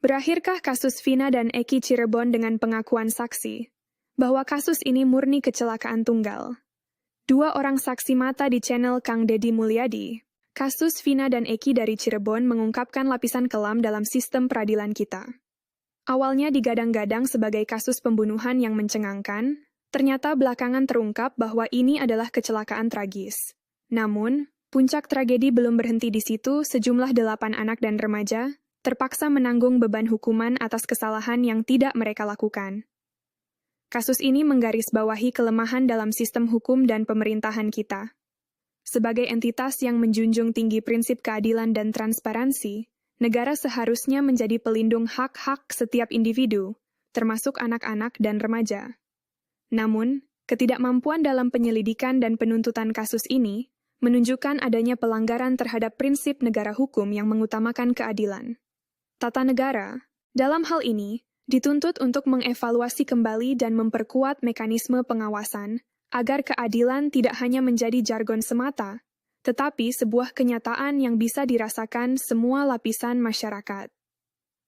Berakhirkah kasus Vina dan Eki Cirebon dengan pengakuan saksi bahwa kasus ini murni kecelakaan tunggal? Dua orang saksi mata di channel Kang Deddy Mulyadi. Kasus Vina dan Eki dari Cirebon mengungkapkan lapisan kelam dalam sistem peradilan kita. Awalnya digadang-gadang sebagai kasus pembunuhan yang mencengangkan, ternyata belakangan terungkap bahwa ini adalah kecelakaan tragis. Namun, puncak tragedi belum berhenti di situ. Sejumlah 8 anak dan remaja terpaksa menanggung beban hukuman atas kesalahan yang tidak mereka lakukan. Kasus ini menggarisbawahi kelemahan dalam sistem hukum dan pemerintahan kita. Sebagai entitas yang menjunjung tinggi prinsip keadilan dan transparansi, negara seharusnya menjadi pelindung hak-hak setiap individu, termasuk anak-anak dan remaja. Namun, ketidakmampuan dalam penyelidikan dan penuntutan kasus ini menunjukkan adanya pelanggaran terhadap prinsip negara hukum yang mengutamakan keadilan. Tata negara, dalam hal ini, dituntut untuk mengevaluasi kembali dan memperkuat mekanisme pengawasan agar keadilan tidak hanya menjadi jargon semata, tetapi sebuah kenyataan yang bisa dirasakan semua lapisan masyarakat.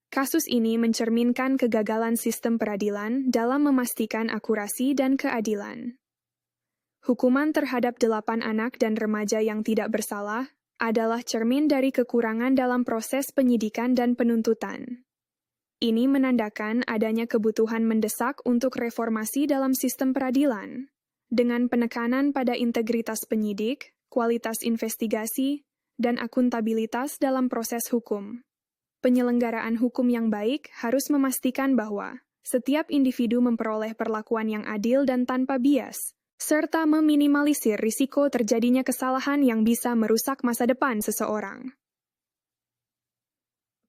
Kasus ini mencerminkan kegagalan sistem peradilan dalam memastikan akurasi dan keadilan. Hukuman terhadap 8 anak dan remaja yang tidak bersalah adalah cermin dari kekurangan dalam proses penyidikan dan penuntutan. Ini menandakan adanya kebutuhan mendesak untuk reformasi dalam sistem peradilan, dengan penekanan pada integritas penyidik, kualitas investigasi, dan akuntabilitas dalam proses hukum. Penyelenggaraan hukum yang baik harus memastikan bahwa setiap individu memperoleh perlakuan yang adil dan tanpa bias, serta meminimalisir risiko terjadinya kesalahan yang bisa merusak masa depan seseorang.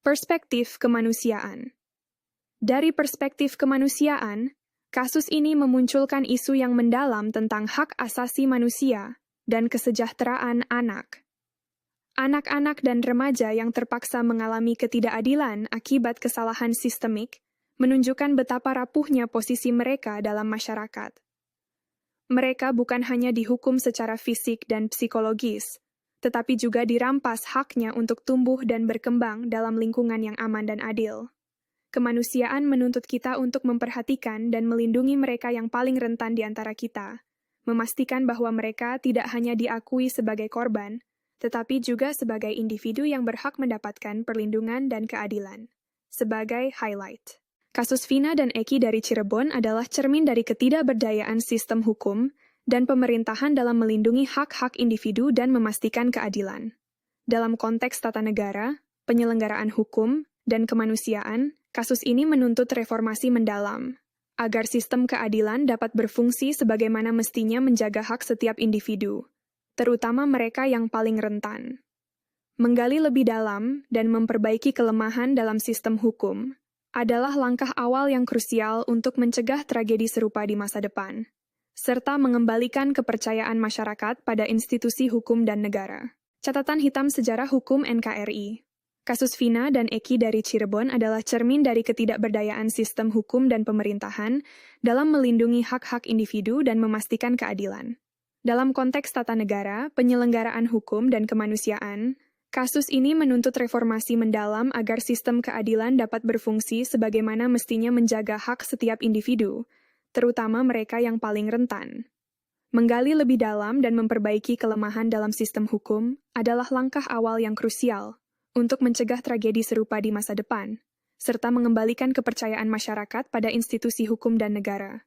Perspektif kemanusiaan. Dari perspektif kemanusiaan, kasus ini memunculkan isu yang mendalam tentang hak asasi manusia dan kesejahteraan anak. Anak-anak dan remaja yang terpaksa mengalami ketidakadilan akibat kesalahan sistemik menunjukkan betapa rapuhnya posisi mereka dalam masyarakat. Mereka bukan hanya dihukum secara fisik dan psikologis, tetapi juga dirampas haknya untuk tumbuh dan berkembang dalam lingkungan yang aman dan adil. Kemanusiaan menuntut kita untuk memperhatikan dan melindungi mereka yang paling rentan di antara kita, memastikan bahwa mereka tidak hanya diakui sebagai korban, tetapi juga sebagai individu yang berhak mendapatkan perlindungan dan keadilan. Sebagai highlight, kasus Vina dan Eki dari Cirebon adalah cermin dari ketidakberdayaan sistem hukum dan pemerintahan dalam melindungi hak-hak individu dan memastikan keadilan. Dalam konteks tata negara, penyelenggaraan hukum, dan kemanusiaan, kasus ini menuntut reformasi mendalam, agar sistem keadilan dapat berfungsi sebagaimana mestinya menjaga hak setiap individu, terutama mereka yang paling rentan. Menggali lebih dalam dan memperbaiki kelemahan dalam sistem hukum adalah langkah awal yang krusial untuk mencegah tragedi serupa di masa depan, serta mengembalikan kepercayaan masyarakat pada institusi hukum dan negara. Catatan hitam sejarah hukum NKRI. Kasus Vina dan Eki dari Cirebon adalah cermin dari ketidakberdayaan sistem hukum dan pemerintahan dalam melindungi hak-hak individu dan memastikan keadilan. Dalam konteks tata negara, penyelenggaraan hukum, dan kemanusiaan, kasus ini menuntut reformasi mendalam agar sistem keadilan dapat berfungsi sebagaimana mestinya menjaga hak setiap individu, terutama mereka yang paling rentan. Menggali lebih dalam dan memperbaiki kelemahan dalam sistem hukum adalah langkah awal yang krusial untuk mencegah tragedi serupa di masa depan, serta mengembalikan kepercayaan masyarakat pada institusi hukum dan negara.